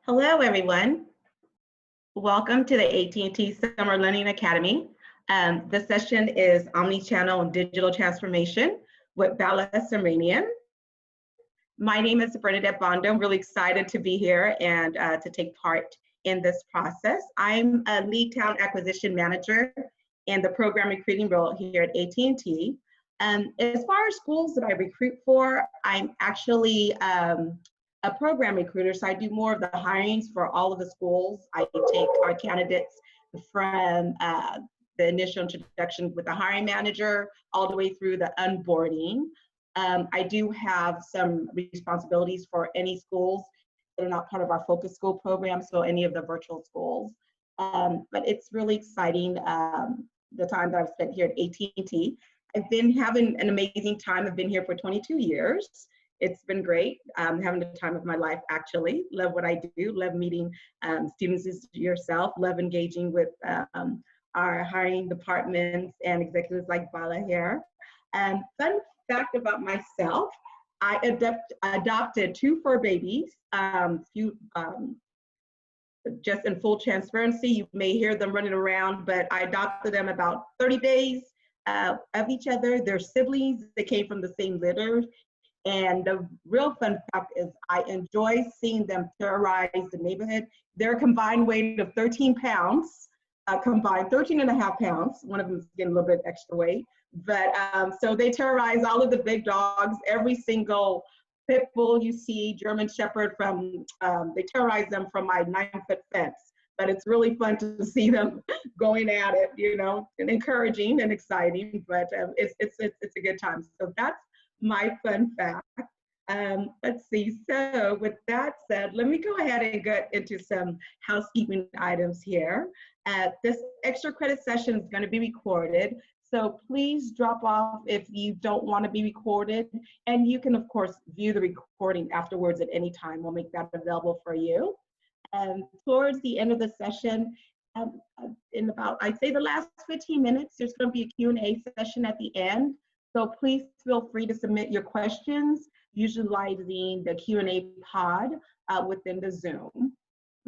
Hello, everyone. Welcome to the AT&T Summer Learning Academy. The session is Omnichannel and Digital Transformation with Bala Subramanian. My name is Bernadette Bondo. I'm really excited to be here and to take part in this process. I'm a lead talent acquisition manager in the program recruiting role here at AT&T. As far as schools that I recruit for, I'm actually a program recruiter, so I do more of the hirings for all of the schools. I take our candidates from the initial introduction with the hiring manager all the way through the onboarding. I do have some responsibilities for any schools that are not part of our focus school program, so any of the virtual schools. But it's really exciting, the time that I've spent here at AT&T. I've been having an amazing time. I've been here for 22 years. It's been great, having the time of my life, actually. Love what I do, love meeting students as yourself, love engaging with our hiring departments and executives like Bala here. Fun fact about myself, I adopted 2 fur babies. Just in full transparency, you may hear them running around, but I adopted them about 30 days of each other. They're siblings. They came from the same litter. And the real fun fact is I enjoy seeing them terrorize the neighborhood. They're a combined weight of 13 pounds, combined 13 and a half pounds. One of them is getting a little bit extra weight. But so they terrorize all of the big dogs, every single pit bull you see, German Shepherd they terrorize them from my 9-foot fence. But it's really fun to see them going at it, you know, and encouraging and exciting, but it's a good time. So that's my fun fact. Let's see, so with that said, let me go ahead and get into some housekeeping items here. This extra credit session is going to be recorded, so please drop off if you don't want to be recorded, and you can of course view the recording afterwards at any time. We'll make that available for you. Towards the end of the session, in about, I'd say the last 15 minutes, there's going to be a Q&A session at the end. So please feel free to submit your questions utilizing the Q&A pod within the Zoom.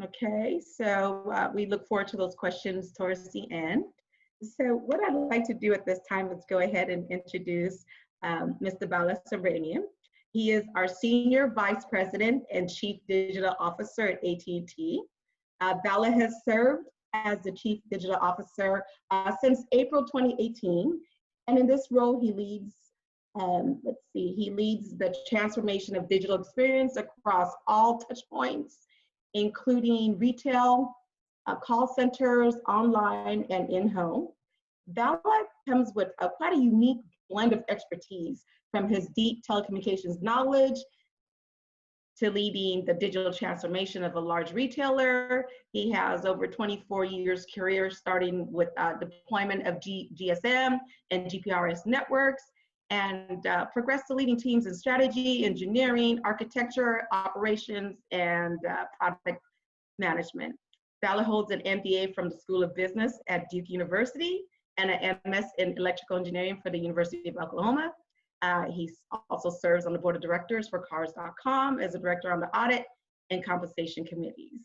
Okay, so we look forward to those questions towards the end. So what I'd like to do at this time is go ahead and introduce Mr. Bala Subramanian. He is our Senior Vice President and Chief Digital Officer at AT&T. Bala has served as the Chief Digital Officer since April 2018. And in this role, he leads, he leads the transformation of digital experience across all touch points, including retail, call centers, online, and in-home. Bala comes with quite a unique blend of expertise, from his deep telecommunications knowledge to leading the digital transformation of a large retailer. He has over 24 years career, starting with deployment of GSM and GPRS networks, and progressed to leading teams in strategy, engineering, architecture, operations, and product management. Bala holds an MBA from the School of Business at Duke University and an MS in electrical engineering for the University of Oklahoma. He also serves on the board of directors for Cars.com as a director on the audit and compensation committees.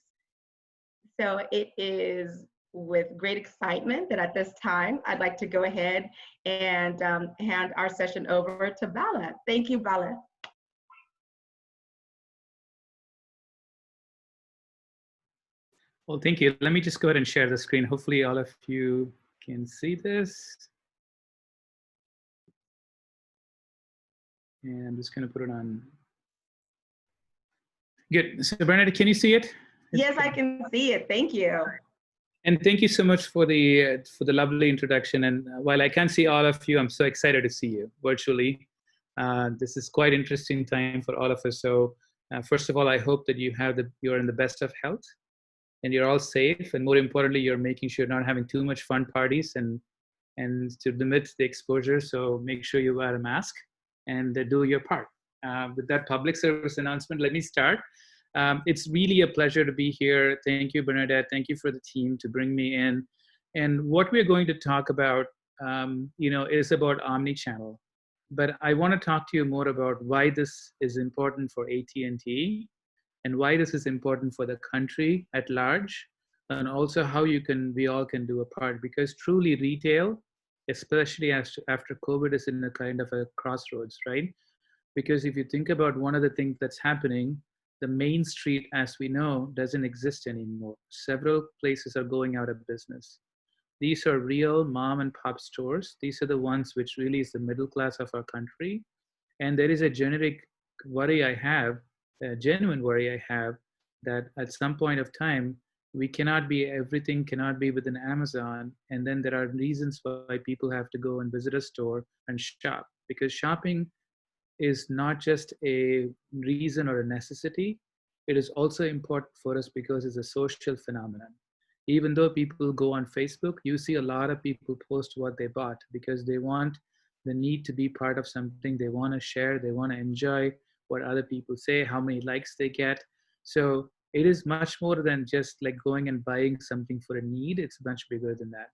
So it is with great excitement that at this time, I'd like to go ahead and hand our session over to Bala. Thank you, Bala. Well, thank you. Let me just go ahead and share the screen. Hopefully all of you can see this. And I'm just going to put it on. Good. So Bernadette, can you see it? Yes, I can see it. Thank you. And thank you so much for the lovely introduction. And while I can't see all of you, I'm so excited to see you virtually. This is quite interesting time for all of us. So first of all, I hope that you're in the best of health and you're all safe. And more importantly, you're making sure you're not having too much fun parties and to limit the exposure. So make sure you wear a mask and do your part. With that public service announcement, let me start. It's really a pleasure to be here. Thank you, Bernadette. Thank you for the team to bring me in. And what we're going to talk about, is about Omnichannel. But I want to talk to you more about why this is important for AT&T and why this is important for the country at large, and also how we all can do a part. Because truly retail, especially after COVID, is in a kind of a crossroads, right? Because if you think about one of the things that's happening, the main street, as we know, doesn't exist anymore. Several places are going out of business. These are real mom and pop stores. These are the ones which really is the middle class of our country. And there is a generic worry I have, a genuine worry I have, that at some point of time, everything cannot be within Amazon. And then there are reasons why people have to go and visit a store and shop. Because shopping is not just a reason or a necessity, it is also important for us because it's a social phenomenon. Even though people go on Facebook, you see a lot of people post what they bought because they want the need to be part of something. They want to share, they want to enjoy what other people say, how many likes they get. So it is much more than just like going and buying something for a need. It's much bigger than that.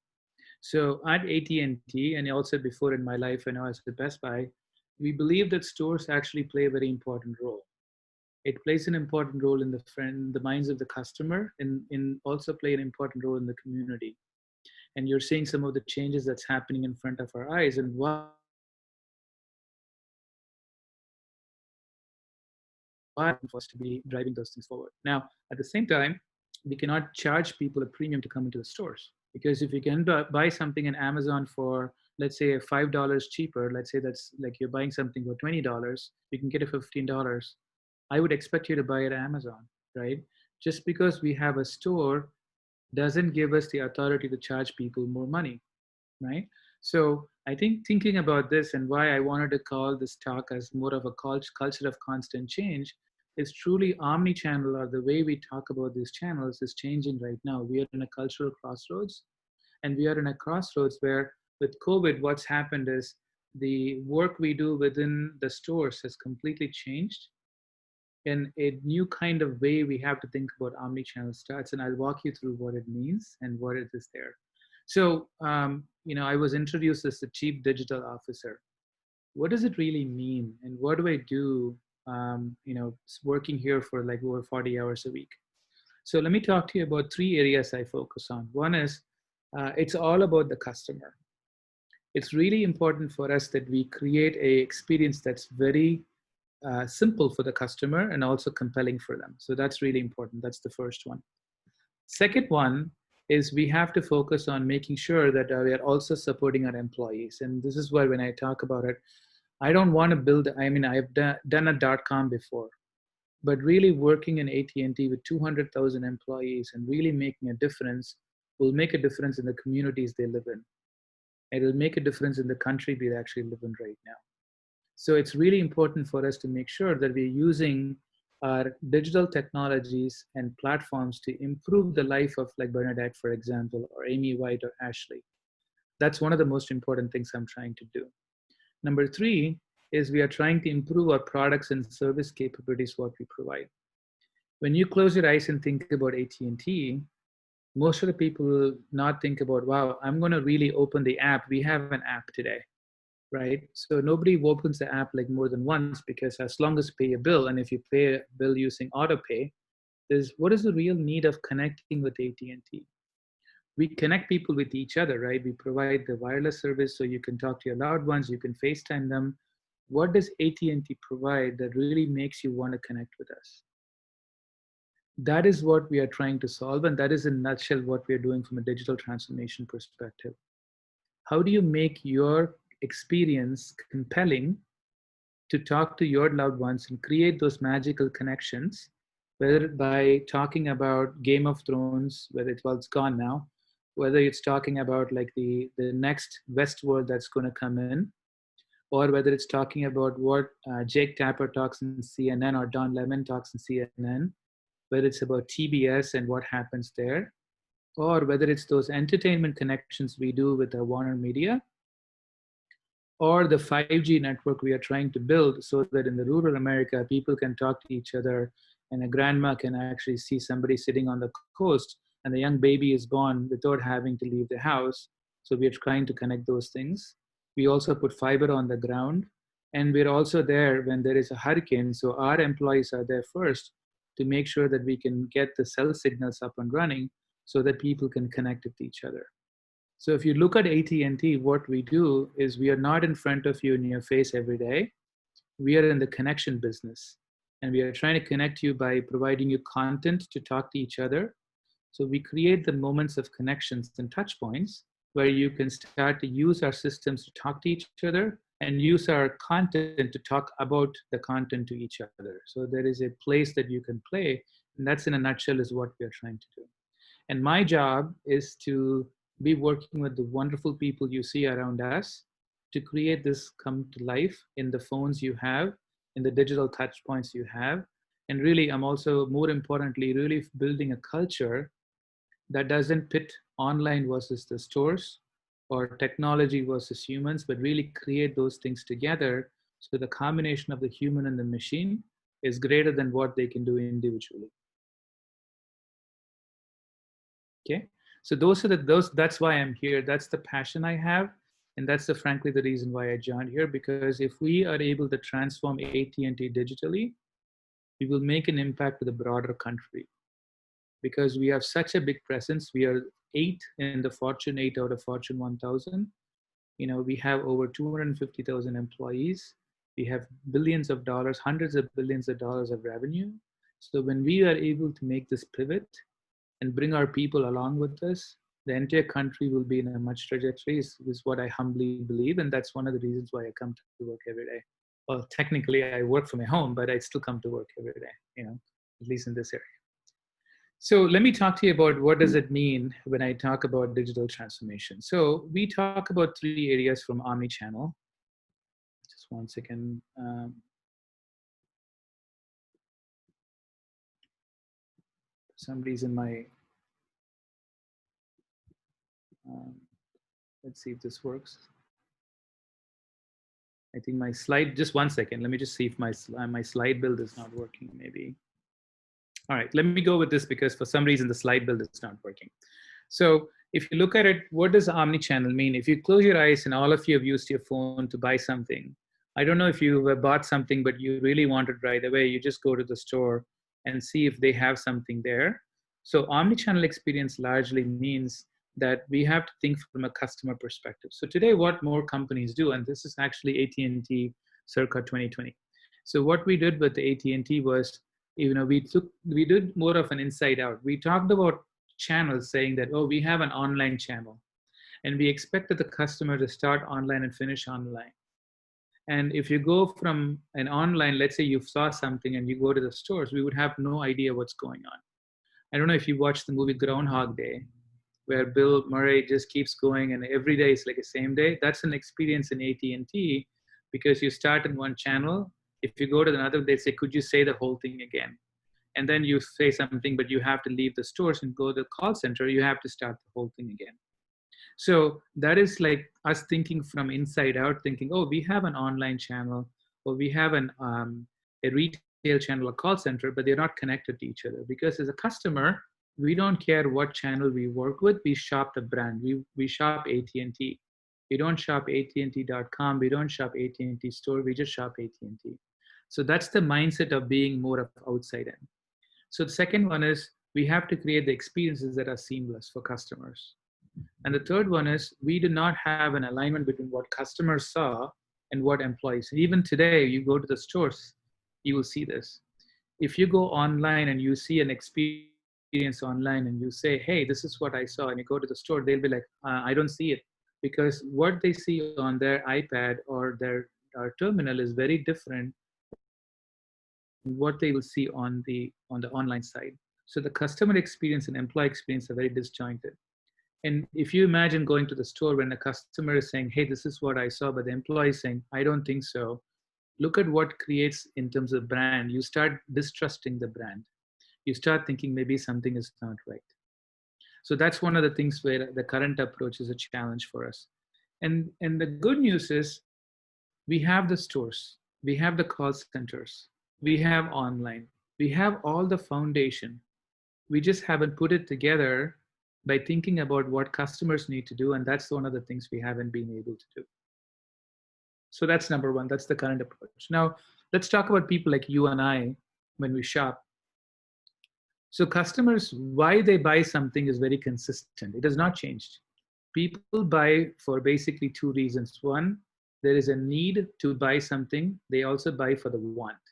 So at AT&T, and also before in my life, when I was at Best Buy, we believe that stores actually play a very important role. It plays an important role in the minds of the customer, and also play an important role in the community. And you're seeing some of the changes that's happening in front of our eyes, and why for us to be driving those things forward. Now, at the same time, we cannot charge people a premium to come into the stores, because if you can buy something in Amazon for, let's say, $5 cheaper, let's say that's like you're buying something for $20, you can get it for $15. I would expect you to buy it at Amazon, right? Just because we have a store doesn't give us the authority to charge people more money, right? So I think thinking about this, and why I wanted to call this talk as more of a culture of constant change, is truly omni-channel, or the way we talk about these channels, is changing right now. We are in a cultural crossroads, and we are in a crossroads where with COVID, what's happened is the work we do within the stores has completely changed. In a new kind of way, we have to think about omni-channel starts, and I'll walk you through what it means and what it is there. So, I was introduced as the Chief Digital Officer. What does it really mean, and what do I do? Working here for like over 40 hours a week. So let me talk to you about 3 areas I focus on. One is it's all about the customer. It's really important for us that we create a experience that's very simple for the customer and also compelling for them. So that's really important. That's the first one. Second one is we have to focus on making sure that we are also supporting our employees. And this is why when I talk about it, I don't want to build, I've done a .com before, but really working in AT&T with 200,000 employees and really making a difference will make a difference in the communities they live in. It will make a difference in the country we actually live in right now. So it's really important for us to make sure that we're using our digital technologies and platforms to improve the life of like Bernadette, for example, or Amy White or Ashley. That's one of the most important things I'm trying to do. Number 3 is we are trying to improve our products and service capabilities, what we provide. When you close your eyes and think about AT&T, most of the people will not think about, wow, I'm going to really open the app. We have an app today, right? So nobody opens the app like more than once, because as long as you pay a bill, and if you pay a bill using autopay, what is the real need of connecting with AT&T? We connect people with each other, right? We provide the wireless service so you can talk to your loved ones, you can FaceTime them. What does AT&T provide that really makes you want to connect with us? That is what we are trying to solve, and that is in a nutshell what we are doing from a digital transformation perspective. How do you make your experience compelling to talk to your loved ones and create those magical connections, whether by talking about Game of Thrones, whether it's gone now, whether it's talking about like the next Westworld that's going to come in, or whether it's talking about what Jake Tapper talks in CNN or Don Lemon talks in CNN, whether it's about TBS and what happens there, or whether it's those entertainment connections we do with the Warner Media, or the 5G network we are trying to build so that in the rural America, people can talk to each other, and a grandma can actually see somebody sitting on the coast and the young baby is born without having to leave the house. So we are trying to connect those things. We also put fiber on the ground, and we're also there when there is a hurricane. So our employees are there first to make sure that we can get the cell signals up and running so that people can connect with each other. So if you look at AT&T, what we do is we are not in front of you in your face every day. We are in the connection business, and we are trying to connect you by providing you content to talk to each other. So we create the moments of connections and touch points where you can start to use our systems to talk to each other and use our content to talk about the content to each other. So there is a place that you can play, and that's in a nutshell is what we are trying to do. And my job is to be working with the wonderful people you see around us to create this come to life in the phones you have, in the digital touch points you have. And really, I'm also, more importantly, really building a culture that doesn't pit online versus the stores or technology versus humans, but really create those things together. So the combination of the human and the machine is greater than what they can do individually. Okay, so that's why I'm here. That's the passion I have, and that's frankly the reason why I joined here. Because if we are able to transform AT&T digitally, we will make an impact to the broader country. Because we have such a big presence, we are 8 in the Fortune 8 out of Fortune 1000. You know, we have over 250,000 employees. We have billions of dollars, hundreds of billions of dollars of revenue. So when we are able to make this pivot and bring our people along with us, the entire country will be in a much trajectory, is what I humbly believe. And that's one of the reasons why I come to work every day. Well, technically I work from my home, but I still come to work every day, you know, at least in this area. So let me talk to you about what does it mean when I talk about digital transformation. So we talk about 3 areas from Omnichannel. Just one second. For some reason my, let's see if this works. I think my slide, just one second. Let me just see if my slide build is not working maybe. All right, let me go with this because for some reason the slide build is not working. So if you look at it, what does omnichannel mean? If you close your eyes and all of you have used your phone to buy something, I don't know if you have bought something, but you really want it right away, you just go to the store and see if they have something there. So omnichannel experience largely means that we have to think from a customer perspective. So today, what more companies do, and this is actually AT&T circa 2020. So what we did with the AT&T was, you know, we did more of an inside out. We talked about channels, saying that, oh, we have an online channel, and we expected the customer to start online and finish online. And if you go from an online, let's say you saw something and you go to the stores, we would have no idea what's going on. I don't know if you watched the movie Groundhog Day, where Bill Murray just keeps going and every day is like the same day. That's an experience in AT&T, because you start in one channel. If you go to another, they say, could you say the whole thing again? And then you say something, but you have to leave the stores and go to the call center. You have to start the whole thing again. So that is like us thinking from inside out, thinking, oh, we have an online channel, or we have a retail channel, a call center, but they're not connected to each other. Because as a customer, we don't care what channel we work with. We shop the brand. We shop AT&T. We don't shop AT&T.com. We don't shop AT&T store. We just shop AT&T. So that's the mindset of being more of outside in. So the second one is we have to create the experiences that are seamless for customers. And the third one is we do not have an alignment between what customers saw and what employees. Even today, you go to the stores, you will see this. If you go online and you see an experience online and you say, hey, this is what I saw, and you go to the store, they'll be like, I don't see it. Because what they see on their iPad or their terminal is very different than what they will see on the online side. So the customer experience and employee experience are very disjointed. And if you imagine going to the store when the customer is saying, hey, this is what I saw, but the employee is saying, I don't think so. Look at what creates in terms of brand. You start distrusting the brand. You start thinking maybe something is not right. So that's one of the things where the current approach is a challenge for us. And the good news is we have the stores, we have the call centers, we have online, we have all the foundation. We just haven't put it together by thinking about what customers need to do. And that's one of the things we haven't been able to do. So that's number one. That's the current approach. Now, let's talk about people like you and I when we shop. So customers, why they buy something is very consistent. It has not changed. People buy for basically two reasons. One, there is a need to buy something. They also buy for the want.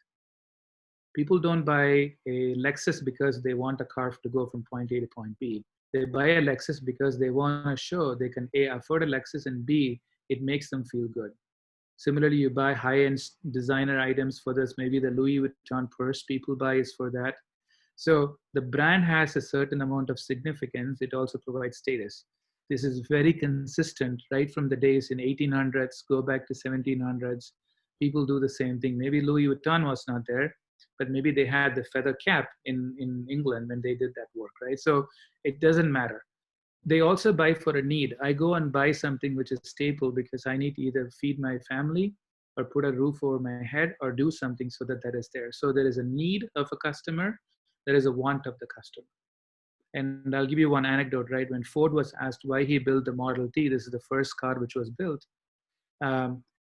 People don't buy a Lexus because they want a car to go from point A to point B. They buy a Lexus because they want to show they can A, afford a Lexus, and B, it makes them feel good. Similarly, you buy high-end designer items for this. Maybe the Louis Vuitton purse people buy is for that. So the brand has a certain amount of significance. It also provides status. This is very consistent right from the days in 1800s, go back to 1700s. People do the same thing. Maybe Louis Vuitton was not there, but maybe they had the feather cap in England when they did that work, right? So it doesn't matter. They also buy for a need. I go and buy something which is staple because I need to either feed my family or put a roof over my head or do something so that that is there. So there is a need of a customer, there is a want of the customer. And I'll give you one anecdote, right? When Ford was asked why he built the Model T, this is the first car which was built.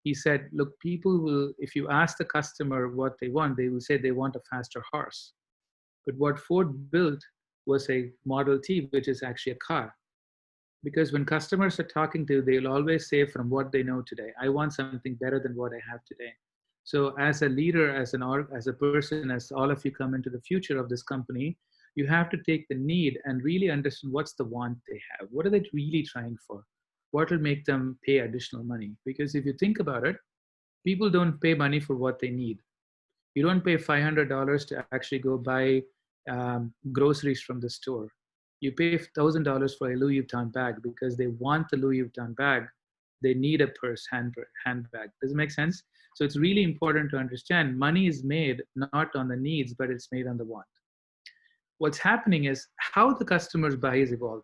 He said, look, people will, if you ask the customer what they want, they will say they want a faster horse. But what Ford built was a Model T, which is actually a car. Because when customers are talking to you, they'll always say from what they know today, I want something better than what I have today. So as a leader, as a person, as all of you come into the future of this company, you have to take the need and really understand what's the want they have. What are they really trying for? What will make them pay additional money? Because if you think about it, people don't pay money for what they need. You don't pay $500 to actually go buy groceries from the store. You pay $1,000 for a Louis Vuitton bag because they want the Louis Vuitton bag. They need a purse, handbag. Does it make sense? So it's really important to understand money is made not on the needs, but it's made on the want. What's happening is how the customers buy is evolving.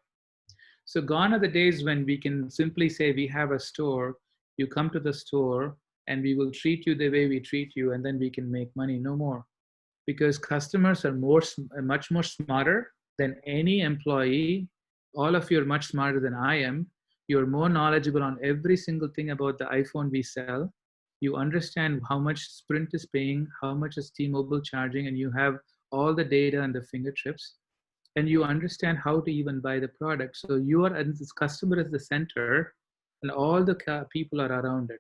So gone are the days when we can simply say we have a store, you come to the store and we will treat you the way we treat you and then we can make money. No more. Because customers are much more smarter than any employee. All of you are much smarter than I am. You're more knowledgeable on every single thing about the iPhone we sell. You understand how much Sprint is paying, how much is T-Mobile charging, and you have all the data on the fingertips. And you understand how to even buy the product. So you are, and this customer is the center, and all the people are around it.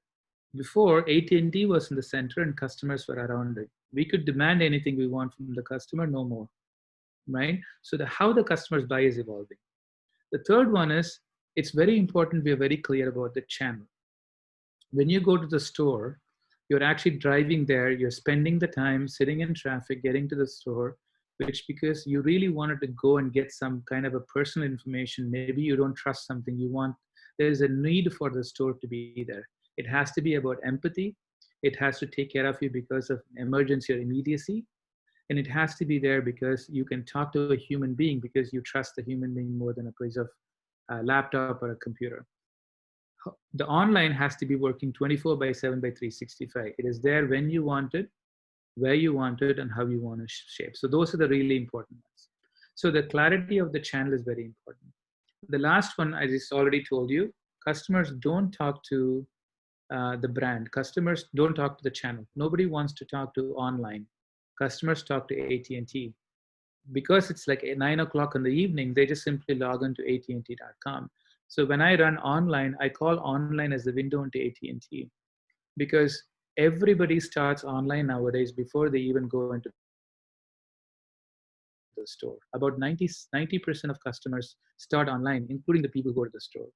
Before, AT&T was in the center and customers were around it. We could demand anything we want from the customer, no more, right? So how the customers buy is evolving. The third one is, it's very important we are very clear about the channel. When you go to the store, you're actually driving there, you're spending the time sitting in traffic, getting to the store, which because you really wanted to go and get some kind of a personal information, maybe you don't trust something you want, there's a need for the store to be there. It has to be about empathy. It has to take care of you because of emergency or immediacy. And it has to be there because you can talk to a human being because you trust the human being more than a piece of laptop or a computer. The online has to be working 24/7 by 365. It is there when you want it, where you want it, and how you want to shape. So those are the really important ones. So the clarity of the channel is very important. The last one, I just already told you, customers don't talk to the brand. Customers don't talk to the channel. Nobody wants to talk to online. Customers talk to AT&T. Because it's like 9 o'clock in the evening, they just simply log into AT&T.com. So when I run online, I call online as the window into AT&T because everybody starts online nowadays before they even go into the store. About 90% of customers start online, including the people who go to the store.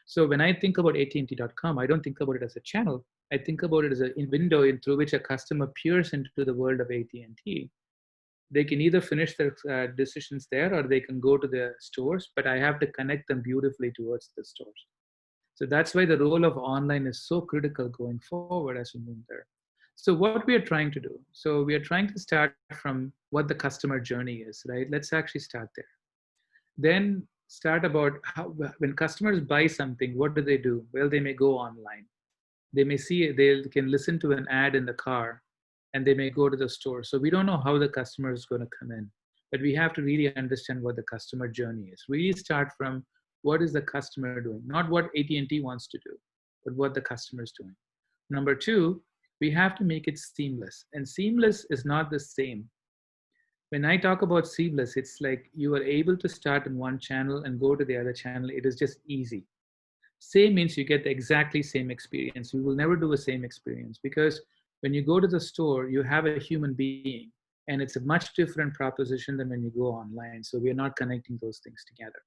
So when I think about AT&T.com, I don't think about it as a channel. I think about it as a window through which a customer peers into the world of AT&T. They can either finish their decisions there or they can go to the stores, but I have to connect them beautifully towards the stores. So that's why the role of online is so critical going forward as we move there. So what we are trying to do, so we are trying to start from what the customer journey is, right? Let's actually start there. Then start about how, when customers buy something, what do? Well, they may go online. They may see, they can listen to an ad in the car, and they may go to the store. So we don't know how the customer is going to come in, but we have to really understand what the customer journey is. Really start from what is the customer doing, not what AT&T wants to do, but what the customer is doing. Number two, we have to make it seamless. And seamless is not the same. When I talk about seamless, it's like you are able to start in one channel and go to the other channel. It is just easy. Same means you get the exactly same experience. You will never do a same experience because when you go to the store, you have a human being, and it's a much different proposition than when you go online. So we are not connecting those things together.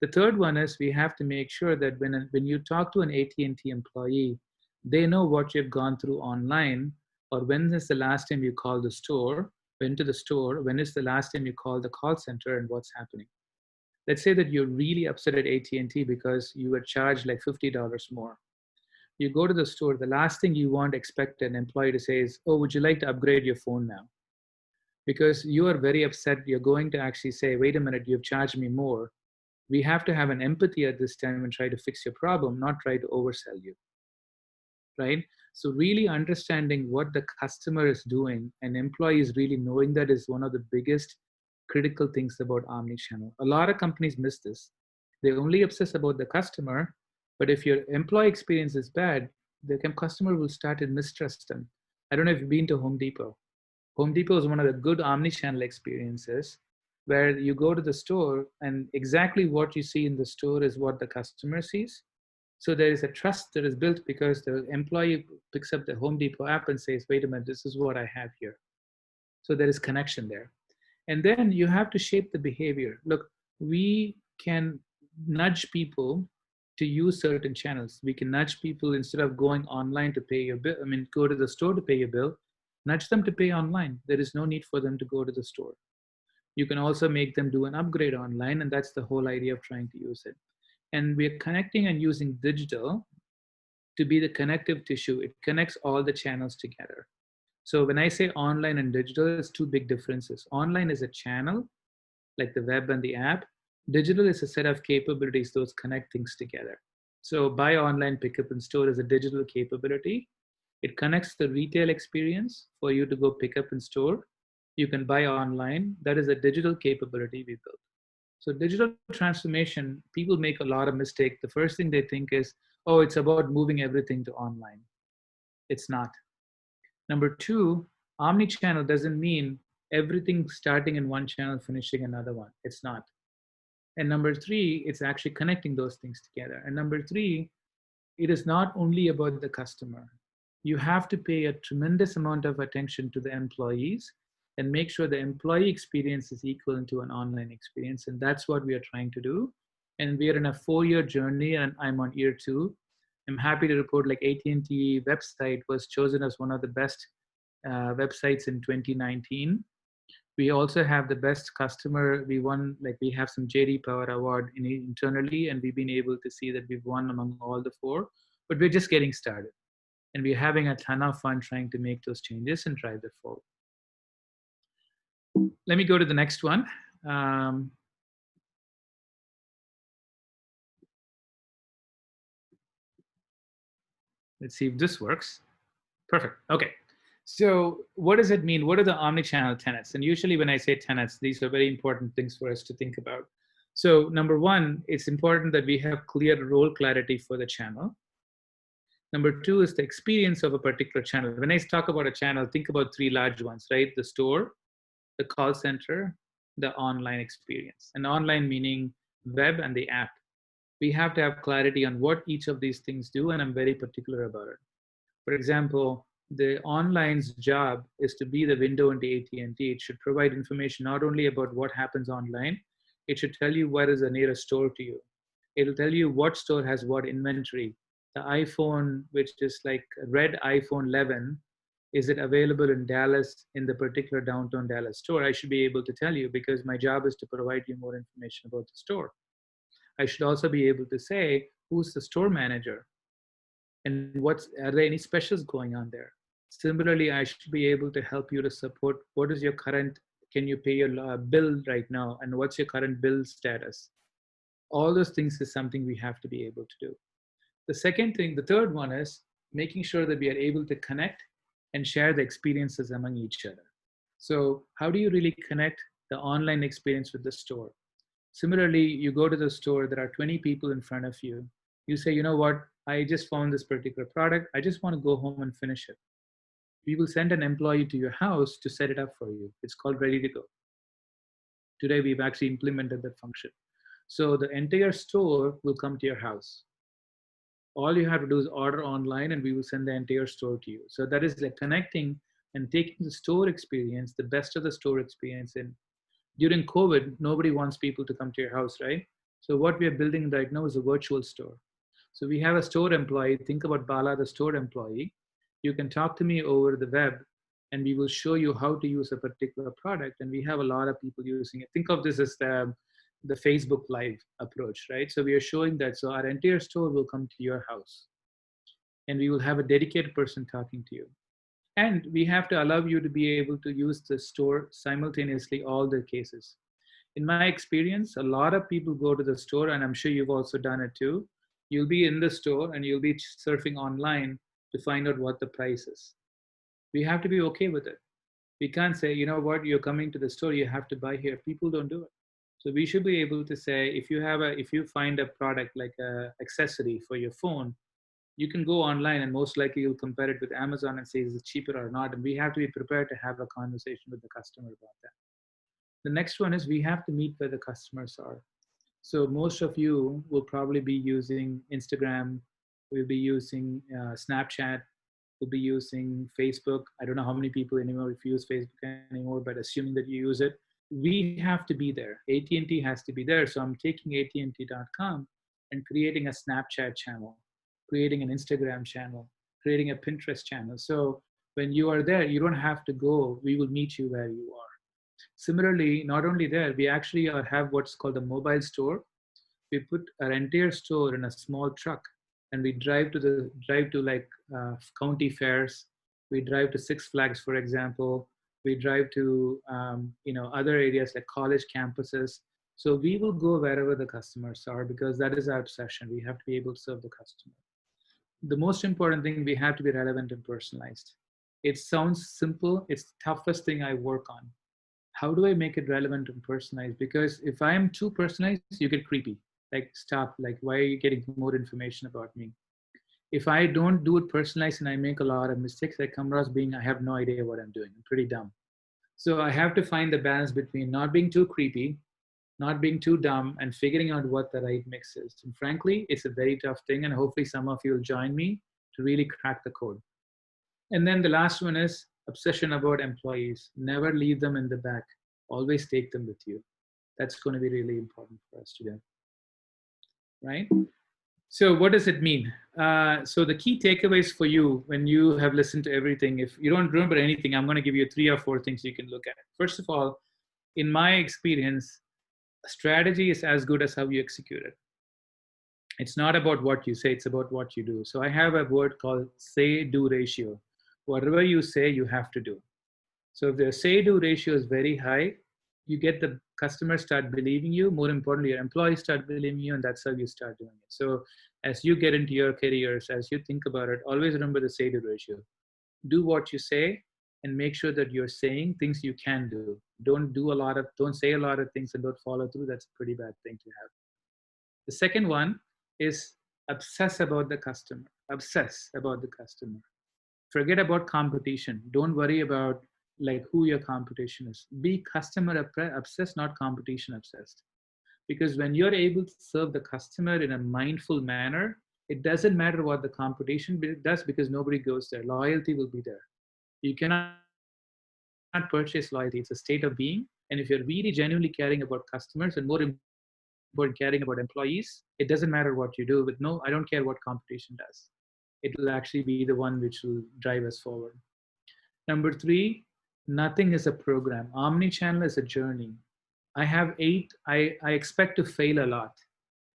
The third one is we have to make sure that when you talk to an AT&T employee, they know what you've gone through online, or when is the last time you called the store, went to the store, when is the last time you called the call center, and what's happening. Let's say that you're really upset at AT&T because you were charged like $50 more. You go to the store, the last thing you want expect an employee to say is, oh, would you like to upgrade your phone now? Because you are very upset, you're going to actually say, wait a minute, you've charged me more. We have to have an empathy at this time and try to fix your problem, not try to oversell you, right? So really understanding what the customer is doing and employees really knowing that is one of the biggest critical things about omnichannel. A lot of companies miss this. They only obsess about the customer, but if your employee experience is bad, the customer will start to mistrust them. I don't know if you've been to Home Depot. Home Depot is one of the good omni-channel experiences where you go to the store and exactly what you see in the store is what the customer sees. So there is a trust that is built because the employee picks up the Home Depot app and says, wait a minute, this is what I have here. So there is connection there. And then you have to shape the behavior. Look, we can nudge people to use certain channels. We can nudge people instead of going online to pay your bill, go to the store to pay your bill, nudge them to pay online. There is no need for them to go to the store. You can also make them do an upgrade online, and that's the whole idea of trying to use it. And we're connecting and using digital to be the connective tissue. It connects all the channels together. So when I say online and digital, there's two big differences. Online is a channel, like the web and the app. Digital is a set of capabilities, those connect things together. So buy online, pick up in store is a digital capability. It connects the retail experience for you to go pick up in store. You can buy online. That is a digital capability we built. So digital transformation, people make a lot of mistakes. The first thing they think is, oh, it's about moving everything to online. It's not. Number two, omni-channel doesn't mean everything starting in one channel, finishing another one. It's not. And number three, it's actually connecting those things together. And number three, it is not only about the customer. You have to pay a tremendous amount of attention to the employees and make sure the employee experience is equal to an online experience. And that's what we are trying to do. And we are in a 4-year journey and I'm on year 2. I'm happy to report like AT&T website was chosen as one of the best websites in 2019. We also have the best customer. We won, like we have some JD Power Award internally, and we've been able to see that we've won among all the 4, but we're just getting started. And we're having a ton of fun trying to make those changes and drive that forward. Let me go to the next one. Let's see if this works. Perfect. Okay. So what does it mean? What are the omnichannel tenets? And usually when I say tenets, these are very important things for us to think about. So number one, it's important that we have clear role clarity for the channel. Number two is the experience of a particular channel. When I talk about a channel, think about 3 large ones, right? The store, the call center, the online experience. And online meaning web and the app. We have to have clarity on what each of these things do, and I'm very particular about it. For example, the online's job is to be the window into AT&T. It should provide information not only about what happens online, it should tell you where is the nearest store to you. It'll tell you what store has what inventory. The iPhone, which is like a red iPhone 11, is it available in Dallas, in the particular downtown Dallas store? I should be able to tell you because my job is to provide you more information about the store. I should also be able to say, who's the store manager? And are there any specials going on there? Similarly, I should be able to help you to support what is your current, can you pay your bill right now? And what's your current bill status? All those things is something we have to be able to do. The second thing, the third one is making sure that we are able to connect and share the experiences among each other. So how do you really connect the online experience with the store? Similarly, you go to the store, there are 20 people in front of you. You say, you know what, I just found this particular product. I just want to go home and finish it. We will send an employee to your house to set it up for you. It's called ready to go. Today, we've actually implemented that function. So the entire store will come to your house. All you have to do is order online and we will send the entire store to you. So that is like connecting and taking the store experience, the best of the store experience in. During COVID, nobody wants people to come to your house, right? So what we are building right now is a virtual store. So we have a store employee. Think about Bala, the store employee. You can talk to me over the web and we will show you how to use a particular product. And we have a lot of people using it. Think of this as the Facebook Live approach, right? So we are showing that. So our entire store will come to your house and we will have a dedicated person talking to you. And we have to allow you to be able to use the store simultaneously, all the cases. In my experience, a lot of people go to the store, and I'm sure you've also done it too. You'll be in the store and you'll be surfing online to find out what the price is. We have to be okay with it. We can't say, you know what, you're coming to the store, you have to buy here. People don't do it. So we should be able to say, if you find a product like a accessory for your phone, you can go online and most likely you'll compare it with Amazon and say, is it cheaper or not? And we have to be prepared to have a conversation with the customer about that. The next one is we have to meet where the customers are. So most of you will probably be using Instagram, will be using Snapchat, will be using Facebook. I don't know how many people anymore if you use Facebook anymore, but assuming that you use it, we have to be there. AT&T has to be there. So I'm taking AT&T.com and creating a Snapchat channel, creating an Instagram channel, creating a Pinterest channel. So when you are there, you don't have to go. We will meet you where you are. Similarly, not only there, we actually have what's called a mobile store. We put our entire store in a small truck and we drive to like county fairs. We drive to Six Flags, for example. We drive to other areas like college campuses. So we will go wherever the customers are because that is our obsession. We have to be able to serve the customer. The most important thing, we have to be relevant and personalized. It sounds simple. It's the toughest thing I work on. How do I make it relevant and personalized? Because if I am too personalized, you get creepy. Like, stop, like, why are you getting more information about me? If I don't do it personalized and I make a lot of mistakes, I come across being, I have no idea what I'm doing. I'm pretty dumb. So I have to find the balance between not being too creepy, not being too dumb, and figuring out what the right mix is. And frankly, it's a very tough thing. And hopefully some of you will join me to really crack the code. And then the last one is obsession about employees. Never leave them in the back. Always take them with you. That's going to be really important for us to do. Right? So what does it mean? So the key takeaways for you when you have listened to everything, if you don't remember anything, I'm going to give you 3 or 4 things you can look at. First of all, in my experience, strategy is as good as how you execute it. It's not about what you say, it's about what you do. So I have a word called say-do ratio. Whatever you say, you have to do. So if the say-do ratio is very high, you get the customers start believing you. More importantly, your employees start believing you, and that's how you start doing it. So as you get into your careers, as you think about it, always remember the say-do ratio. Do what you say and make sure that you're saying things you can do. Don't say a lot of things and don't follow through. That's a pretty bad thing to have. The second one is obsess about the customer. Obsess about the customer. Forget about competition. Don't worry about like who your competition is. Be customer obsessed, not competition obsessed. Because when you're able to serve the customer in a mindful manner, it doesn't matter what the competition does because nobody goes there. Loyalty will be there. You cannot purchase loyalty. It's a state of being. And if you're really genuinely caring about customers and more important, caring about employees, it doesn't matter what you do. But no, I don't care what competition does. It will actually be the one which will drive us forward. Number 3, nothing is a program. Omnichannel is a journey. I have 8, I expect to fail a lot,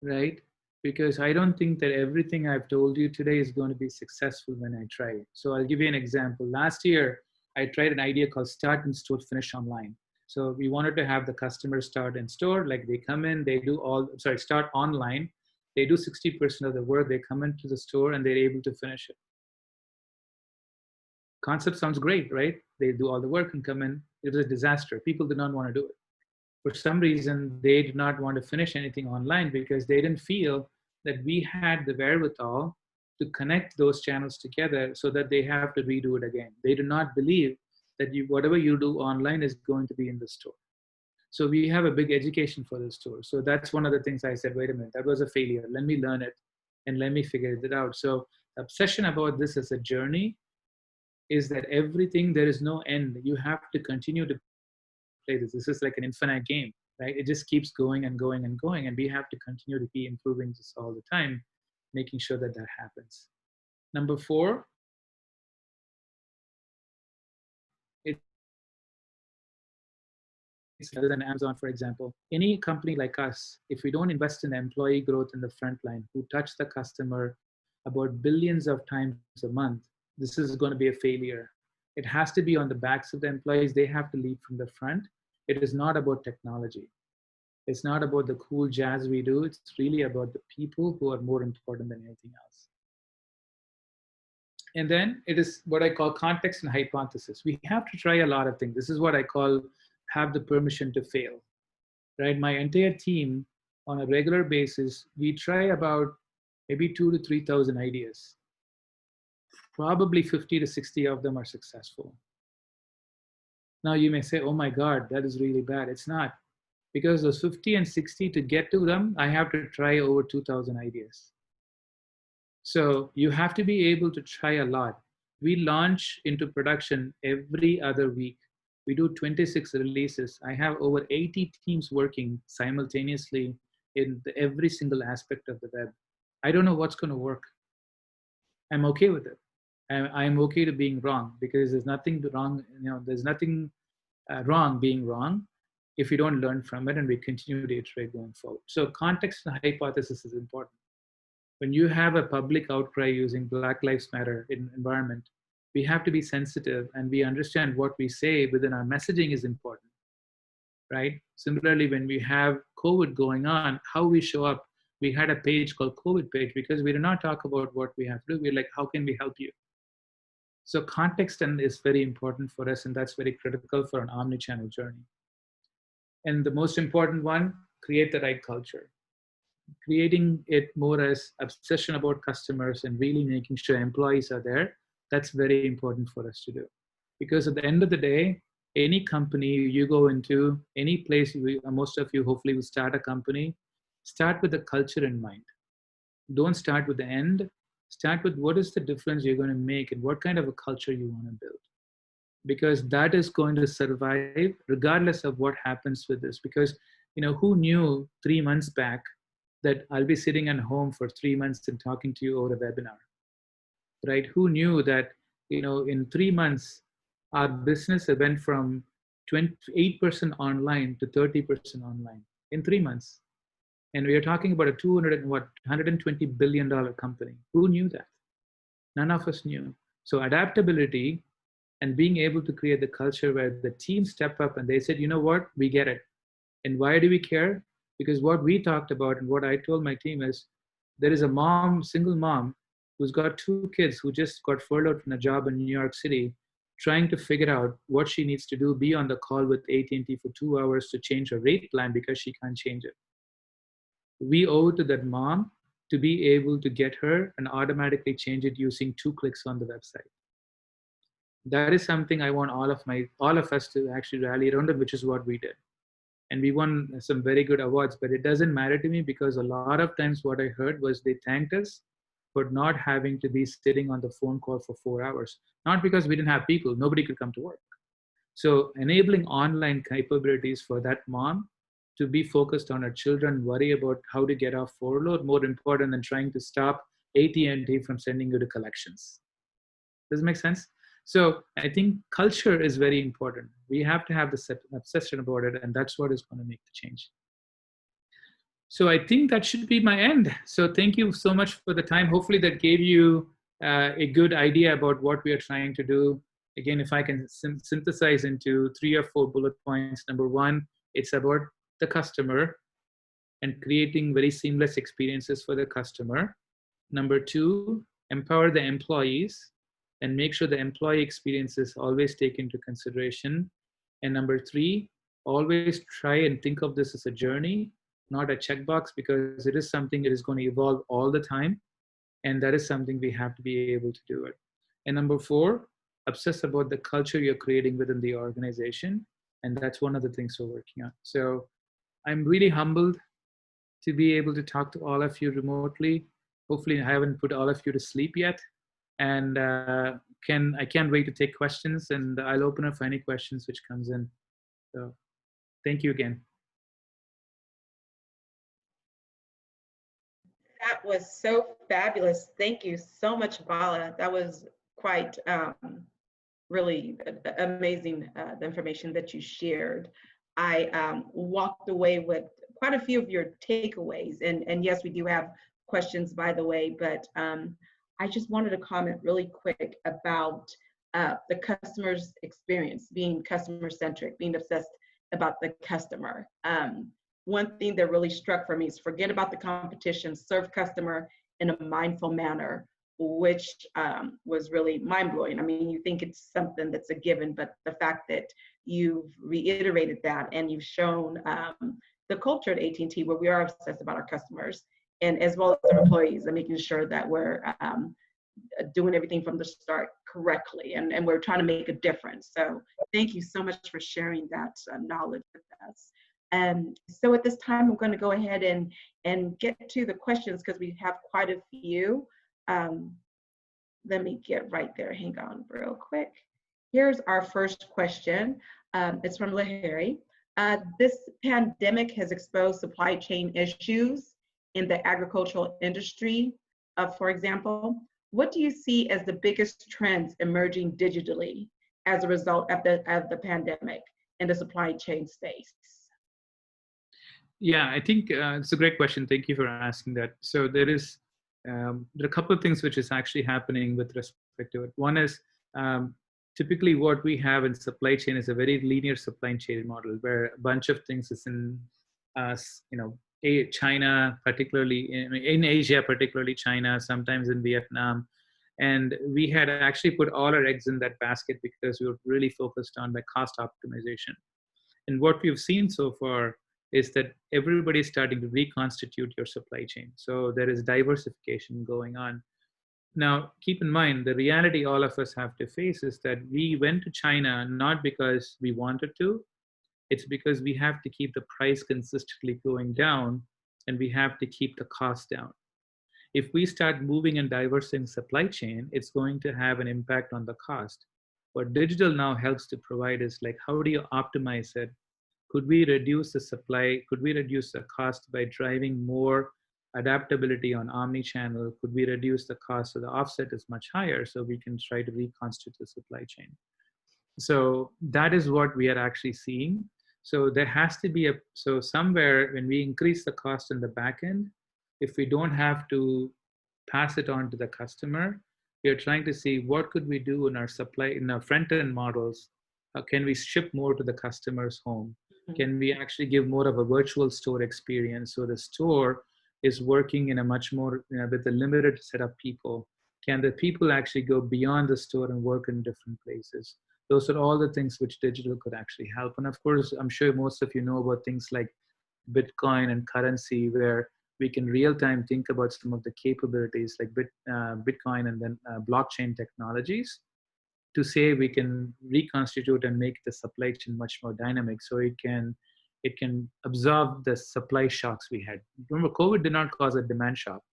right? Because I don't think that everything I've told you today is going to be successful when I try it. So I'll give you an example. Last year, I tried an idea called start in store, finish online. So we wanted to have the customers start in store, like they come in, they do start online. They do 60% of the work, they come into the store and they're able to finish it. Concept sounds great, right? They do all the work and come in. It was a disaster. People did not want to do it. For some reason, they did not want to finish anything online because they didn't feel that we had the wherewithal to connect those channels together so that they have to redo it again. They do not believe that whatever you do online is going to be in the store. So we have a big education for this tour. So that's one of the things I said, wait a minute, that was a failure. Let me learn it and let me figure it out. So the obsession about this as a journey is that everything, there is no end. You have to continue to play this. This is like an infinite game, right? It just keeps going and going and going. And we have to continue to be improving this all the time, making sure that that happens. Number 4, it's other than Amazon, for example, any company like us, if we don't invest in employee growth in the front line, who touch the customer about billions of times a month, this is going to be a failure. It has to be on the backs of the employees. They have to lead from the front. It is not about technology. It's not about the cool jazz we do. It's really about the people who are more important than anything else. And then it is what I call context and hypothesis. We have to try a lot of things. This is what I call have the permission to fail, right? My entire team on a regular basis, we try about maybe 2,000 to 3,000 ideas. Probably 50 to 60 of them are successful. Now you may say, oh my God, that is really bad. It's not, because those 50 and 60, to get to them, I have to try over 2,000 ideas. So you have to be able to try a lot. We launch into production every other week. We do 26 releases. I have over 80 teams working simultaneously in every single aspect of the web. I don't know what's going to work. I'm okay with it. I'm okay to being wrong, because there's nothing wrong. There's nothing wrong being wrong if we don't learn from it and we continue to iterate going forward. So context and hypothesis is important. When you have a public outcry using Black Lives Matter in environment, we have to be sensitive and we understand what we say within our messaging is important, right? Similarly, when we have COVID going on, how we show up, we had a page called COVID page because we did not talk about what we have to do. We're like, how can we help you? So context is very important for us, and that's very critical for an omnichannel journey. And the most important one, create the right culture. Creating it more as obsession about customers and really making sure employees are there, that's very important for us to do. Because at the end of the day, any company you go into, any place, most of you hopefully will start a company, start with the culture in mind. Don't start with the end. Start with what is the difference you're going to make and what kind of a culture you want to build. Because that is going to survive regardless of what happens with this. Because who knew 3 months back that I'll be sitting at home for 3 months and talking to you over a webinar, right? Who knew that, in 3 months, our business went from 8% online to 30% online in 3 months. And we are talking about a $120 billion company. Who knew that? None of us knew. So adaptability and being able to create the culture where the team step up and they said, you know what, we get it. And why do we care? Because what we talked about and what I told my team is, there is a single mom, who's got 2 kids who just got furloughed from a job in New York City, trying to figure out what she needs to do, be on the call with AT&T for 2 hours to change her rate plan because she can't change it. We owe it to that mom to be able to get her and automatically change it using 2 clicks on the website. That is something I want all of us to actually rally around, which is what we did. And we won some very good awards, but it doesn't matter to me because a lot of times what I heard was they thanked us for not having to be sitting on the phone call for 4 hours. Not because we didn't have people, nobody could come to work. So enabling online capabilities for that mom to be focused on her children, worry about how to get off furlough, more important than trying to stop AT&T from sending you to collections. Does it make sense? So I think culture is very important. We have to have this obsession about it, and that's what is going to make the change. So I think that should be my end. So thank you so much for the time. Hopefully that gave you a good idea about what we are trying to do. Again, if I can synthesize into 3 or 4 bullet points. Number 1, it's about the customer and creating very seamless experiences for the customer. Number 2, empower the employees and make sure the employee experience is always taken into consideration. And number 3, always try and think of this as a journey, not a checkbox, because it is something that is going to evolve all the time. And that is something we have to be able to do it. And number 4, obsess about the culture you're creating within the organization And that's one of the things we're working on. So I'm really humbled to be able to talk to all of you remotely. Hopefully I haven't put all of you to sleep yet. And I can't wait to take questions, and I'll open up for any questions which comes in. So thank you again. That was so fabulous. Thank you so much, Bala. That was quite really amazing, the information that you shared. I walked away with quite a few of your takeaways. And yes, we do have questions, by the way, but I just wanted to comment really quick about the customer's experience, being customer centric, being obsessed about the customer. One thing that really struck for me is forget about the competition, serve customer in a mindful manner, which was really mind-blowing. I mean, you think it's something that's a given, but the fact that you've reiterated that and you've shown the culture at AT&T where we are obsessed about our customers, and as well as our employees, and making sure that we're doing everything from the start correctly, and we're trying to make a difference. So thank you so much for sharing that knowledge with us. So at this time, I'm going to go ahead and get to the questions because we have quite a few. Let me get right there. Hang on real quick. Here's our first question. It's from Lahari. This pandemic has exposed supply chain issues in the agricultural industry, for example. What do you see as the biggest trends emerging digitally as a result of the pandemic in the supply chain space? Yeah, I think it's a great question. Thank you for asking that. So there are a couple of things which is actually happening with respect to it. One is typically what we have in supply chain is a very linear supply chain model where a bunch of things is in, China, particularly in Asia, particularly China, sometimes in Vietnam. And we had actually put all our eggs in that basket because we were really focused on the cost optimization. And what we've seen so far is that everybody's starting to reconstitute your supply chain. So there is diversification going on. Now, keep in mind, the reality all of us have to face is that we went to China not because we wanted to, it's because we have to keep the price consistently going down and we have to keep the cost down. If we start moving and diversifying supply chain, it's going to have an impact on the cost. What digital now helps to provide is like, how do you optimize it? Could we reduce the supply? Could we reduce the cost by driving more adaptability on omnichannel? Could we reduce the cost so the offset is much higher so we can try to reconstitute the supply chain? So that is what we are actually seeing. So there has to be so somewhere when we increase the cost in the back end, if we don't have to pass it on to the customer, we are trying to see what could we do in our front end models. Can we ship more to the customer's home? Can we actually give more of a virtual store experience? So the store is working in a much more, with a limited set of people. Can the people actually go beyond the store and work in different places? Those are all the things which digital could actually help. And of course, I'm sure most of you know about things like Bitcoin and currency, where we can real time think about some of the capabilities like Bitcoin and then blockchain technologies to say we can reconstitute and make the supply chain much more dynamic so it can absorb the supply shocks we had. Remember, COVID did not cause a demand shock.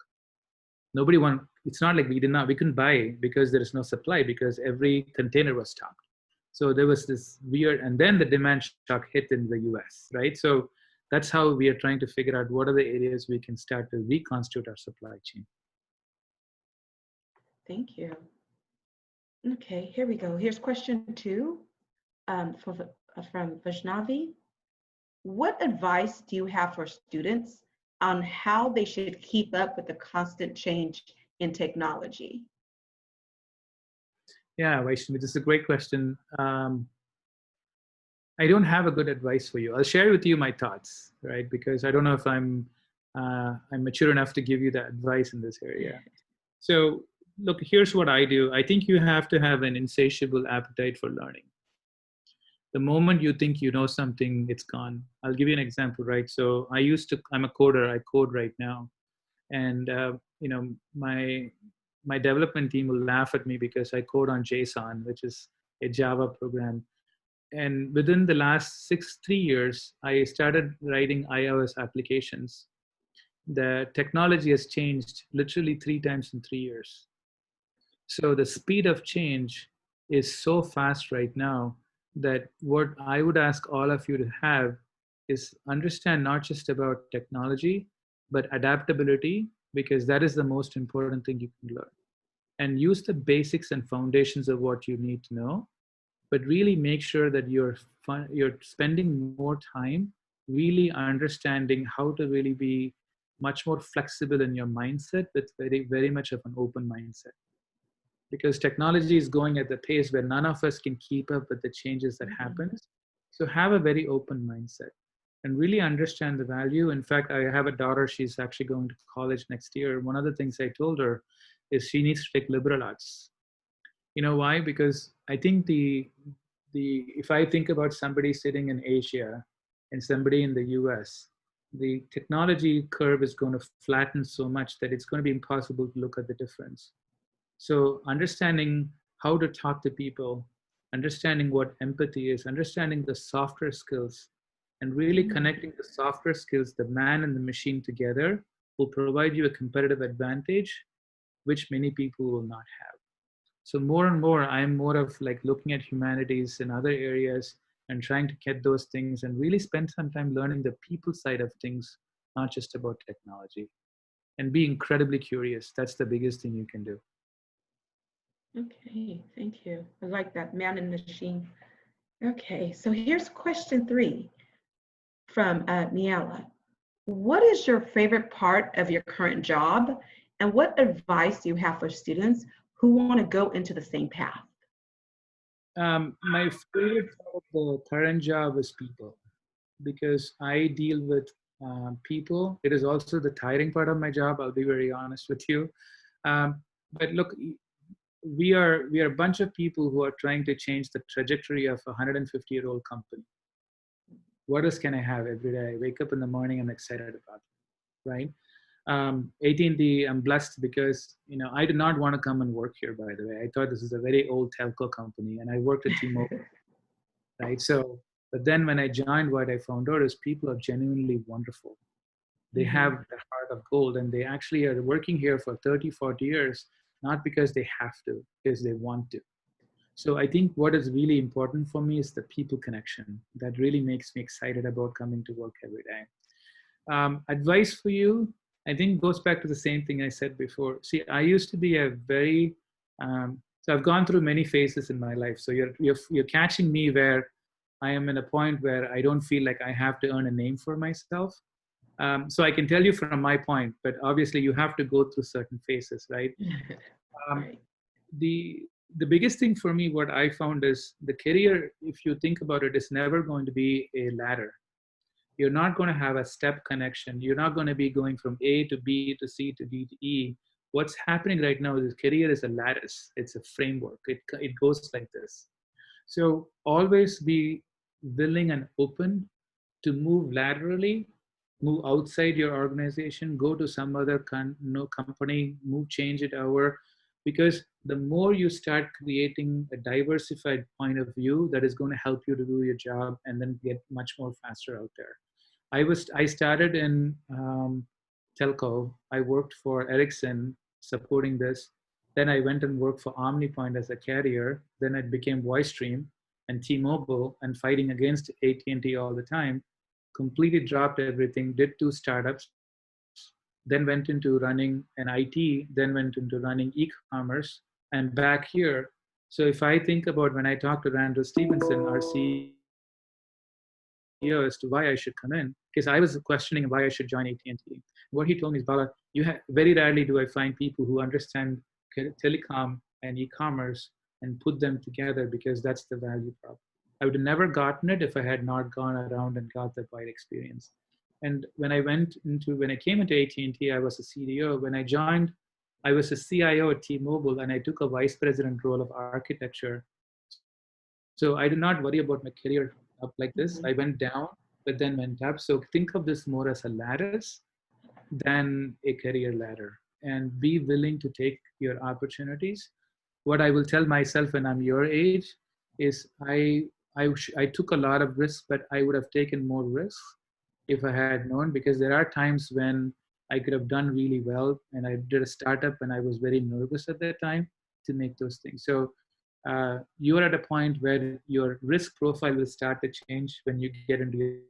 It's not like we couldn't buy because there is no supply because every container was stopped. So there was this weird, and then the demand shock hit in the US, right? So that's how we are trying to figure out what are the areas we can start to reconstitute our supply chain. Thank you. Okay, here we go. Here's question 2 from Vaishnavi. What advice do you have for students on how they should keep up with the constant change in technology? Yeah, Vaishnavi, this is a great question. I don't have a good advice for you. I'll share with you my thoughts, right? Because I don't know if I'm mature enough to give you the advice in this area. So look, here's what I do. I think you have to have an insatiable appetite for learning. The moment you think you know something, it's gone. I'll give you an example, right? So I'm a coder, I code right now. And my development team will laugh at me because I code on JSON, which is a Java program. And within the last 3 years, I started writing iOS applications. The technology has changed literally 3 times in 3 years. So the speed of change is so fast right now that what I would ask all of you to have is understand not just about technology, but adaptability, because that is the most important thing you can learn. And use the basics and foundations of what you need to know, but really make sure that you're spending more time really understanding how to really be much more flexible in your mindset with very, very much of an open mindset, because technology is going at the pace where none of us can keep up with the changes that happens. So have a very open mindset and really understand the value. In fact, I have a daughter, she's actually going to college next year. One of the things I told her is she needs to take liberal arts. You know why? Because I think the if I think about somebody sitting in Asia and somebody in the US, the technology curve is going to flatten so much that it's going to be impossible to look at the difference. So understanding how to talk to people, understanding what empathy is, understanding the software skills, and really connecting the software skills, the man and the machine together, will provide you a competitive advantage, which many people will not have. So more and more, I'm more of like looking at humanities in other areas and trying to get those things and really spend some time learning the people side of things, not just about technology. And be incredibly curious. That's the biggest thing you can do. Okay, thank you. I like that, man and machine. Okay, so here's question 3 from Miala. What is your favorite part of your current job, and what advice do you have for students who want to go into the same path? My favorite part of the current job is people, because I deal with people. It is also the tiring part of my job. I'll be very honest with you. But look, we are a bunch of people who are trying to change the trajectory of a 150-year-old company. What else can I have every day? I wake up in the morning, I'm excited about it, right? AT&T, I'm blessed because I did not want to come and work here. By the way, I thought this is a very old telco company, and I worked at T-Mobile, right? So, but then when I joined, what I found out is people are genuinely wonderful. They have the heart of gold, and they actually are working here for 30, 40 years, not because they have to, because they want to. So I think what is really important for me is the people connection. That really makes me excited about coming to work every day. Advice for you, I think goes back to the same thing I said before. See, I used to be a very, so I've gone through many phases in my life. So you're catching me where I am in a point where I don't feel like I have to earn a name for myself. So I can tell you from my point, but obviously you have to go through certain phases, right? Right. The biggest thing for me, what I found is the career, if you think about it, is never going to be a ladder. You're not going to have a step connection. You're not going to be going from A to B to C to D to E. What's happening right now is career is a lattice. It's a framework. It goes like this. So always be willing and open to move laterally, move outside your organization, go to some other company, move, change it over, because the more you start creating a diversified point of view, that is going to help you to do your job and then get much more faster out there. I started in telco. I worked for Ericsson supporting this. Then I went and worked for OmniPoint as a carrier. Then it became VoiceStream and T-Mobile and fighting against AT&T all the time. Completely dropped everything, did 2 startups, then went into running an IT, then went into running e-commerce, and back here. So if I think about when I talked to Randall Stevenson, our CEO, as to why I should come in, because I was questioning why I should join AT&T. What he told me is, Bala, very rarely do I find people who understand telecom and e-commerce and put them together, because that's the value prop. I would have never gotten it if I had not gone around and got that wide experience. And when I came into AT&T, I was a CDO. When I joined, I was a CIO at T-Mobile, and I took a vice president role of architecture. So I did not worry about my career up like this. I went down, but then went up. So think of this more as a lattice than a career ladder, and be willing to take your opportunities. What I will tell myself when I'm your age is I took a lot of risks, but I would have taken more risks if I had known, because there are times when I could have done really well, and I did a startup and I was very nervous at that time to make those things. So you're at a point where your risk profile will start to change when you get into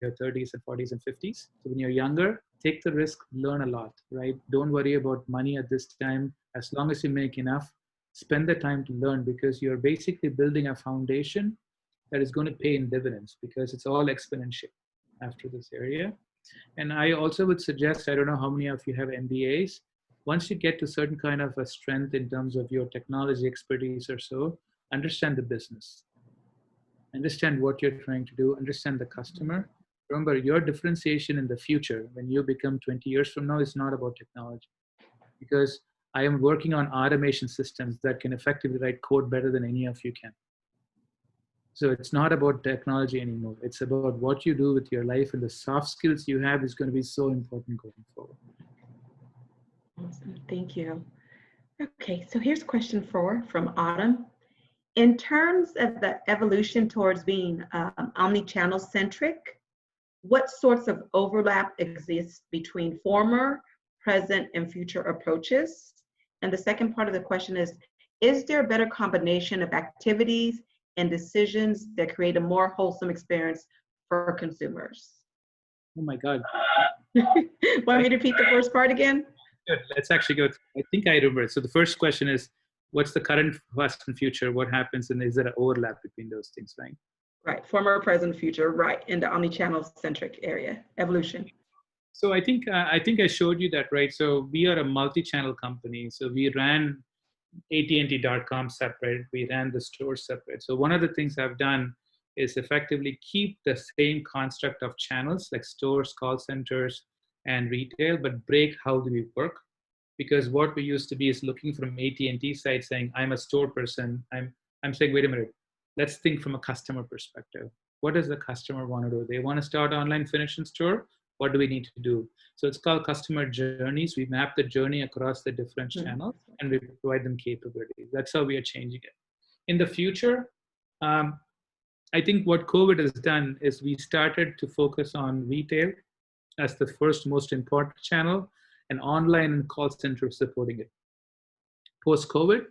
your 30s and 40s and 50s. So when you're younger, take the risk, learn a lot, right? Don't worry about money at this time. As long as you make enough, spend the time to learn, because you're basically building a foundation that is going to pay in dividends, because it's all exponential after this area. And I also would suggest, I don't know how many of you have MBAs. Once you get to certain kind of a strength in terms of your technology expertise or so, understand the business, understand what you're trying to do, understand the customer. Remember, your differentiation in the future, when you become 20 years from now, is not about technology, because I am working on automation systems that can effectively write code better than any of you can. So it's not about technology anymore. It's about what you do with your life, and the soft skills you have is going to be so important going forward. Awesome. Thank you. Okay, so here's question 4 from Autumn. In terms of the evolution towards being omni-channel centric, what sorts of overlap exists between former, present, and future approaches? And the second part of the question is there a better combination of activities and decisions that create a more wholesome experience for consumers? Oh my God. Want me to repeat the first part again? Good. Let's actually go. I think I remember it. So the first question is, what's the current, past, and future? What happens, and is there an overlap between those things, right? Right, former, present, future, right, in the omni-channel centric area, evolution. So I think I showed you that, right? So we are a multi-channel company. So we ran AT&T.com separate. We ran the store separate. So one of the things I've done is effectively keep the same construct of channels like stores, call centers, and retail, but break how do we work. Because what we used to be is looking from AT&T side saying, I'm a store person. I'm saying, wait a minute, let's think from a customer perspective. What does the customer want to do? They want to start online, finish in store. What do we need to do? So it's called customer journeys. We map the journey across the different channels and we provide them capabilities. That's how we are changing it. In the future, I think what COVID has done is we started to focus on retail as the first most important channel, and online and call center supporting it. Post-COVID,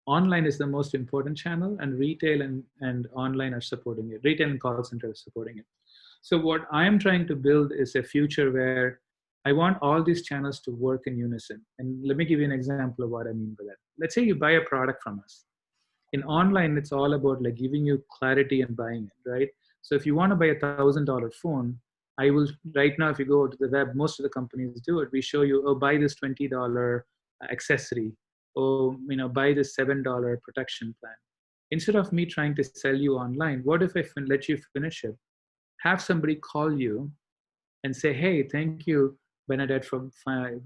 online is the most important channel, and retail and online are supporting it. Retail and call center are supporting it. So what I'm trying to build is a future where I want all these channels to work in unison. And let me give you an example of what I mean by that. Let's say you buy a product from us. In online, it's all about like giving you clarity and buying it, right? So if you want to buy $1,000 phone, I will, right now, if you go to the web, most of the companies do it. We show you, oh, buy this $20 accessory, or buy this $7 protection plan. Instead of me trying to sell you online, what if I let you finish it? Have somebody call you and say, hey, thank you, Bernadette, for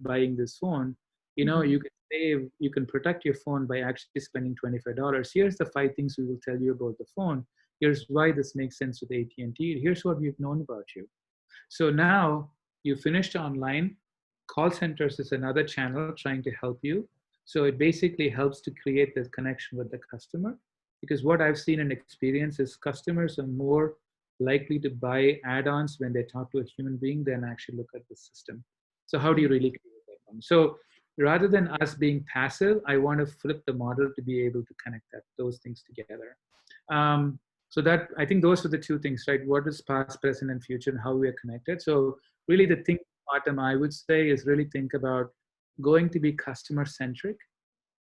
buying this phone. You can save, you can protect your phone by actually spending $25. Here's the 5 things we will tell you about the phone. Here's why this makes sense with AT&T. Here's what we've known about you. So now you finished online. Call centers is another channel trying to help you. So it basically helps to create this connection with the customer, because what I've seen and experienced is customers are more likely to buy add-ons when they talk to a human being than actually look at the system. So how do you really create that one? So rather than us being passive, I want to flip the model to be able to connect those things together. So that, I think those are the 2 things, right? What is past, present, and future, and how we are connected. So really the thing, Autumn, I would say is really think about going to be customer centric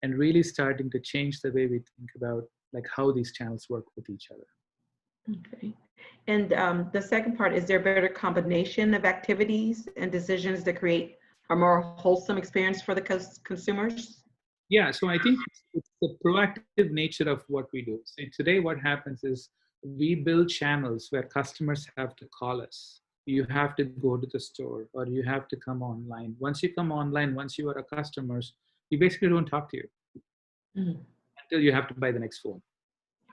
and really starting to change the way we think about like how these channels work with each other. Okay. And the second part, is there a better combination of activities and decisions that create a more wholesome experience for the consumers? Yeah, so I think it's the proactive nature of what we do. So today what happens is we build channels where customers have to call us. You have to go to the store, or you have to come online. Once you come online, once you are a customer, we basically don't talk to you until you have to buy the next phone.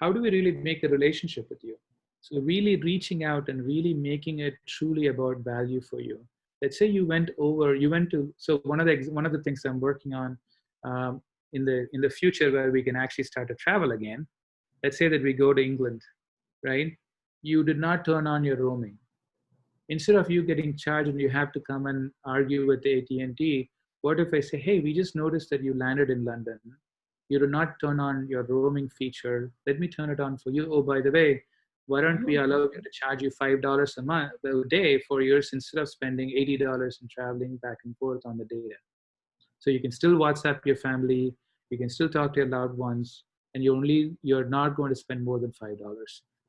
How do we really make a relationship with you? So really reaching out and really making it truly about value for you. Let's say you went to, so one of the things I'm working on in the future where we can actually start to travel again. Let's say that we go to England right? You did not turn on your roaming. Instead of you getting charged and you have to come and argue with AT&T, what if I say, hey, we just noticed that you landed in London. You did not turn on your roaming feature. Let me turn it on for you. Oh, by the way, why don't we allow you to charge you $5 a day for yours instead of spending $80 and traveling back and forth on the data? So you can still WhatsApp your family, you can still talk to your loved ones, and you're not going to spend more than $5.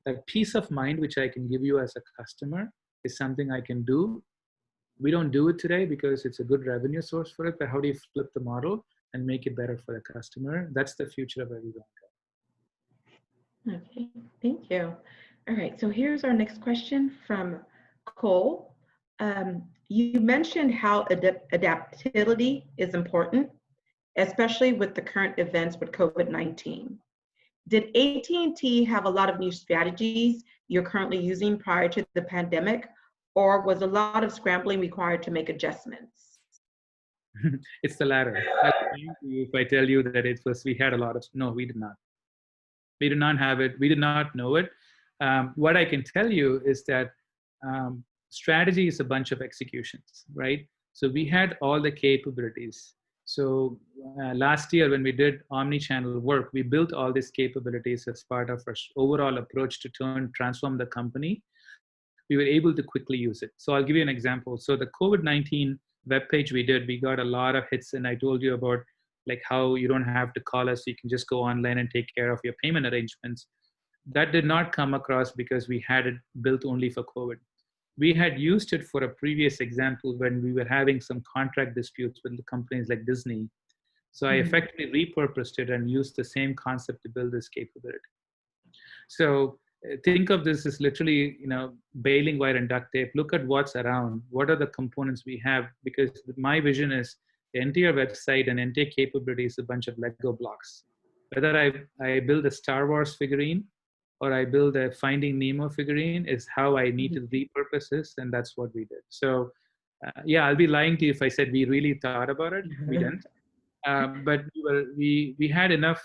That peace of mind which I can give you as a customer is something I can do. We don't do it today because it's a good revenue source for it, but how do you flip the model and make it better for the customer? That's the future of everyone. Okay, thank you. All right, so here's our next question from Cole. You mentioned how adaptability is important, especially with the current events with COVID-19. Did AT&T have a lot of new strategies you're currently using prior to the pandemic, or was a lot of scrambling required to make adjustments? It's the latter. I'll lying to you if I tell you that we had a lot of, no, we did not. We did not have it. We did not know it. What I can tell you is that strategy is a bunch of executions, right? So we had all the capabilities. So last year when we did omnichannel work, we built all these capabilities as part of our overall approach to transform the company. We were able to quickly use it. So I'll give you an example. So the COVID-19 webpage we did, we got a lot of hits, and I told you about like how you don't have to call us, you can just go online and take care of your payment arrangements. That did not come across because we had it built only for COVID. We had used it for a previous example when we were having some contract disputes with the companies like Disney. So I effectively repurposed it and used the same concept to build this capability. So think of this as literally, baling wire and duct tape. Look at what's around. What are the components we have? Because my vision is the entire website and entire capability is a bunch of Lego blocks. Whether I build a Star Wars figurine or I build a Finding Nemo figurine is how I need to repurpose this, and that's what we did. So yeah, I'll be lying to you if I said we really thought about it. We didn't. But we had enough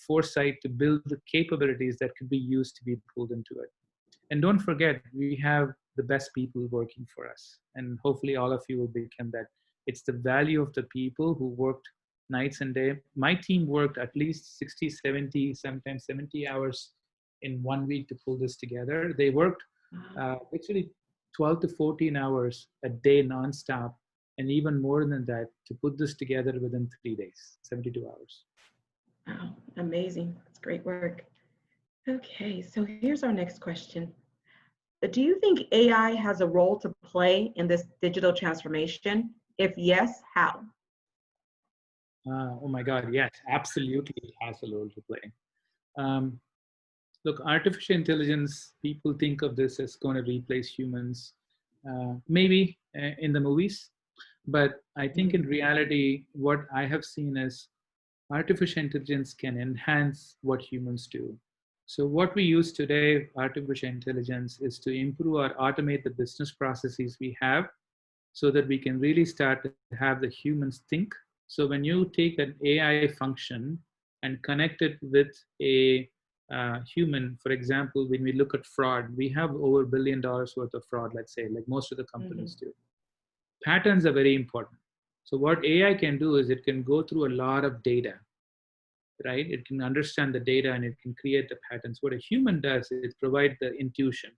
foresight to build the capabilities that could be used to be pulled into it. And don't forget, we have the best people working for us. And hopefully all of you will become that. It's the value of the people who worked nights and day. My team worked at least 60, 70, sometimes 70 hours in 1 week to pull this together. They worked actually 12 to 14 hours a day nonstop, and even more than that to put this together within 3 days, 72 hours. Wow, amazing. That's great work. Okay, so here's our next question. Do you think AI has a role to play in this digital transformation? If yes, how? Oh my God, yes, absolutely it has a role to play. Look, artificial intelligence, people think of this as going to replace humans, maybe in the movies, but I think in reality, what I have seen is artificial intelligence can enhance what humans do. So what we use today, artificial intelligence, is to improve or automate the business processes we have so that we can really start to have the humans think. So when you take an AI function and connect it with a human, for example, when we look at fraud, we have over $1 billion worth of fraud, let's say, like most of the companies do. Patterns are very important. So what AI can do is it can go through a lot of data, right? It can understand the data and it can create the patterns. What a human does is provide the intuition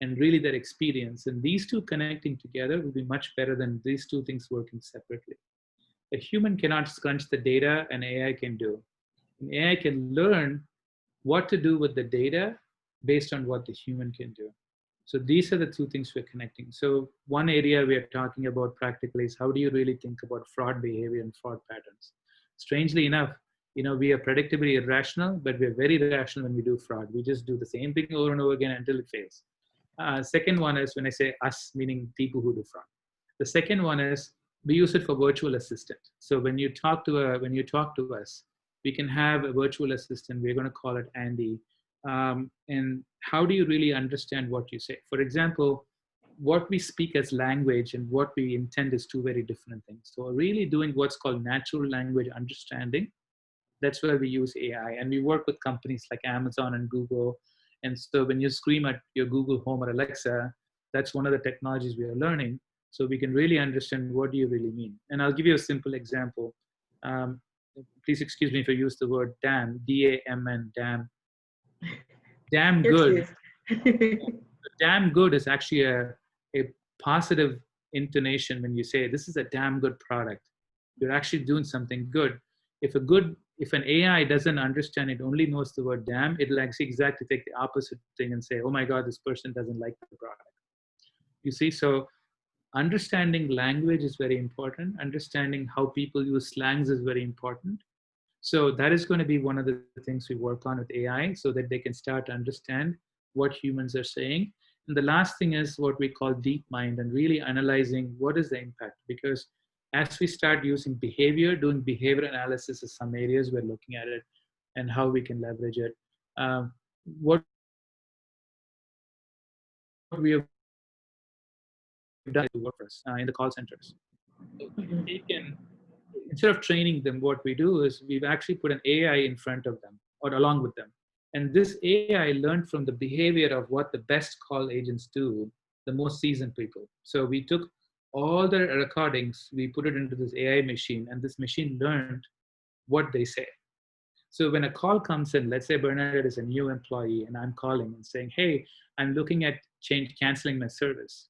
and really their experience. And these two connecting together will be much better than these two things working separately. A human cannot scrunch the data, and AI can do. And AI can learn what to do with the data based on what the human can do. So these are the two things we're connecting. So one area we are talking about practically is how do you really think about fraud behavior and fraud patterns? Strangely enough, we are predictably irrational, but we're very rational when we do fraud. We just do the same thing over and over again until it fails. Second one is when I say us, meaning people who do fraud. The second one is we use it for virtual assistant. So when you talk to us, we can have a virtual assistant. We're going to call it Andy. And how do you really understand what you say? For example, what we speak as language and what we intend is two very different things. So really doing what's called natural language understanding. That's where we use AI. And we work with companies like Amazon and Google And so when you scream at your Google Home or Alexa, that's one of the technologies we are learning. So we can really understand what do you really mean. And I'll give you a simple example. Um, Please excuse me if I use the word damn, D-A-M-N, damn. Damn good. Damn good is actually a positive intonation when you say this is a damn good product. You're actually doing something good. If an AI doesn't understand it, only knows the word damn, it'll actually exactly take the opposite thing and say, oh my God, this person doesn't like the product. You see, so understanding language is very important. Understanding how people use slangs is very important. So that is going to be one of the things we work on with AI so that they can start to understand what humans are saying. And the last thing is what we call deep mind and really analyzing what is the impact. Because as we start using behavior, doing behavior analysis in some areas, we're looking at it and how we can leverage it. What we have done to work for us in the call centers. Instead of training them, what we do is we've actually put an AI in front of them or along with them. And this AI learned from the behavior of what the best call agents do, the most seasoned people. So we took all the recordings, we put it into this AI machine, and this machine learned what they say. So when a call comes in, let's say Bernadette is a new employee and I'm calling and saying, hey, I'm looking at canceling my service.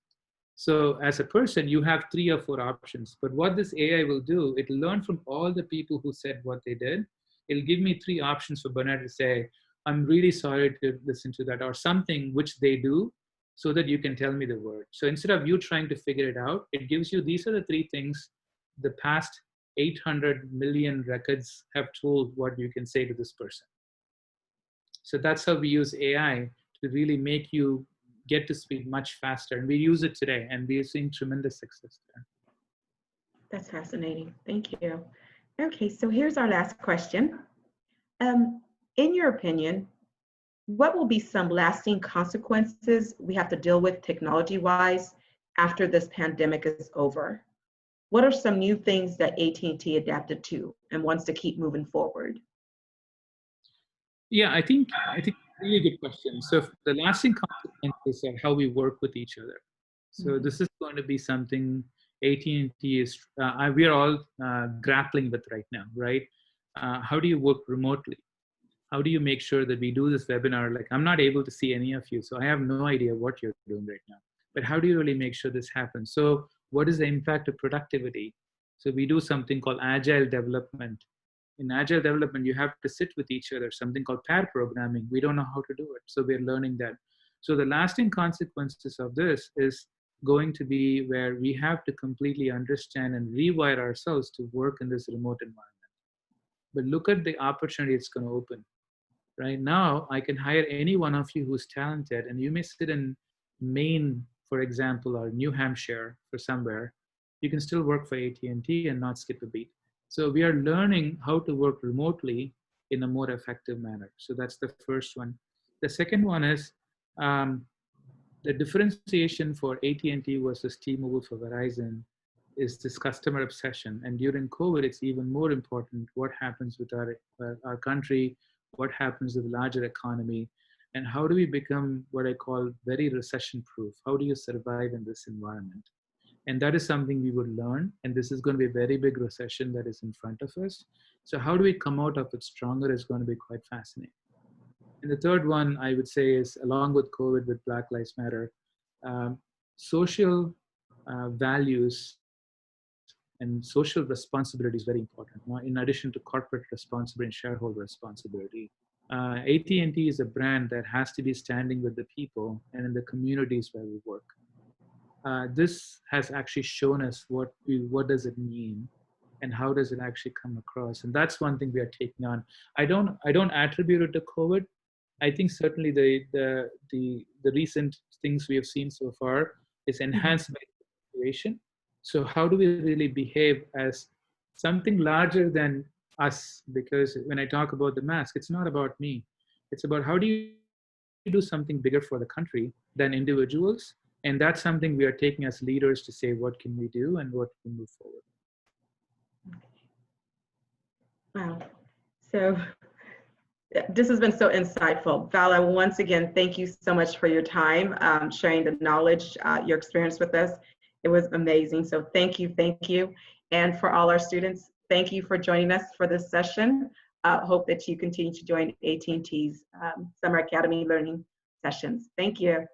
So as a person, you have 3 or 4 options. But what this AI will do, it'll learn from all the people who said what they did. It'll give me 3 options for Bernadette to say, I'm really sorry to listen to that, or something which they do so that you can tell me the word. So instead of you trying to figure it out, it gives you, these are the 3 things the past 800 million records have told what you can say to this person. So that's how we use AI to really make you get to speed much faster. And we use it today, and we're seeing tremendous success there. That's fascinating. Thank you. Okay, so here's our last question. In your opinion, what will be some lasting consequences we have to deal with technology-wise after this pandemic is over? What are some new things that AT&T adapted to and wants to keep moving forward? Yeah, I think really good question. So the lasting consequences are how we work with each other. So this is going to be something AT&T is, we are all grappling with right now, right? How do you work remotely? How do you make sure that we do this webinar? Like, I'm not able to see any of you, so I have no idea what you're doing right now. But how do you really make sure this happens? So what is the impact of productivity? So we do something called agile development. In agile development, you have to sit with each other, something called pair programming. We don't know how to do it, so we're learning that. So the lasting consequences of this is going to be where we have to completely understand and rewire ourselves to work in this remote environment. But look at the opportunity it's going to open. Right now, I can hire any one of you who's talented, and you may sit in Maine, for example, or New Hampshire for somewhere. You can still work for AT&T and not skip a beat. So we are learning how to work remotely in a more effective manner. So that's the first one. The second one is the differentiation for AT&T versus T-Mobile for Verizon is this customer obsession. And during COVID, it's even more important what happens with our country, what happens with the larger economy, and how do we become what I call very recession-proof? How do you survive in this environment? And that is something we would learn. And this is going to be a very big recession that is in front of us. So how do we come out of it stronger is going to be quite fascinating. And the third one I would say is, along with COVID, with Black Lives Matter, social values and social responsibility is very important, in addition to corporate responsibility and shareholder responsibility. AT&T is a brand that has to be standing with the people and in the communities where we work. This has actually shown us what does it mean and how does it actually come across. And that's one thing we are taking on. I don't attribute it to COVID. I think certainly the recent things we have seen so far is enhanced by the situation. So how do we really behave as something larger than us? Because when I talk about the mask, it's not about me. It's about how do you do something bigger for the country than individuals. And that's something we are taking as leaders to say, what can we do and what can we move forward? Wow. So This has been so insightful. Bala, once again, thank you so much for your time, sharing the knowledge, your experience with us. It was amazing. So thank you, thank you. And for all our students, thank you for joining us for this session. Hope that you continue to join AT&T's Summer Academy Learning sessions. Thank you.